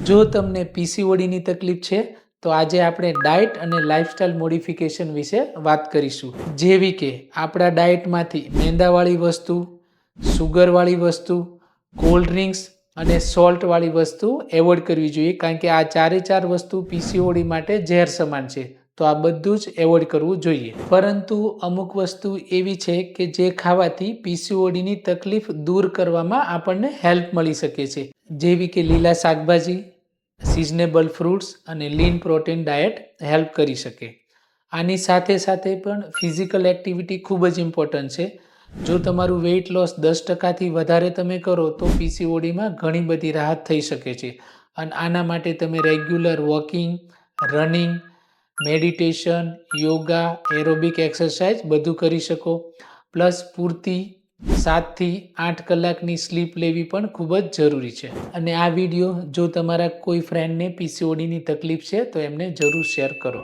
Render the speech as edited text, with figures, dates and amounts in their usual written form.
જો તમને પીસીઓડીની તકલીફ છે તો આજે આપણે ડાયટ અને લાઇફસ્ટાઇલ મોડિફિકેશન વિશે વાત કરીશું. જેવી કે આપણા ડાયટમાંથી મેંદાવાળી વસ્તુ, સુગરવાળી વસ્તુ, કોલ્ડ ડ્રિંક્સ અને સોલ્ટવાળી વસ્તુ એવોઇડ કરવી જોઈએ, કારણ કે આ ચાર વસ્તુ પીસીઓડી માટે ઝેર સમાન છે. તો આ બધું જ એવોઇડ કરવું જોઈએ. પરંતુ અમુક વસ્તુ એવી છે કે જે ખાવાથી પીસીઓડીની તકલીફ દૂર કરવામાં આપણને હેલ્પ મળી શકે છે, જેવી કે લીલા શાકભાજી, સિઝનેબલ ફ્રૂટ્સ અને લીન પ્રોટીન ડાયટ હેલ્પ કરી શકે. આની સાથે સાથે પણ ફિઝિકલ એક્ટિવિટી ખૂબ જ ઇમ્પોર્ટન્ટ છે. જો તમારું વેઇટ લોસ 10%થી વધારે તમે કરો તો પીસીઓડીમાં ઘણી બધી રાહત થઈ શકે છે. અને આના માટે તમે regular walking, running, meditation, yoga, aerobic exercise બધું કરી શકો. પ્લસ પૂરતી 7થી 8 કલાકની સ્લીપ લેવી પણ ખૂબ જ જરૂરી છે. અને આ વિડીયો જો તમારા કોઈ ફ્રેન્ડને પીસીઓડીની તકલીફ છે તો એમને જરૂર શેર કરો.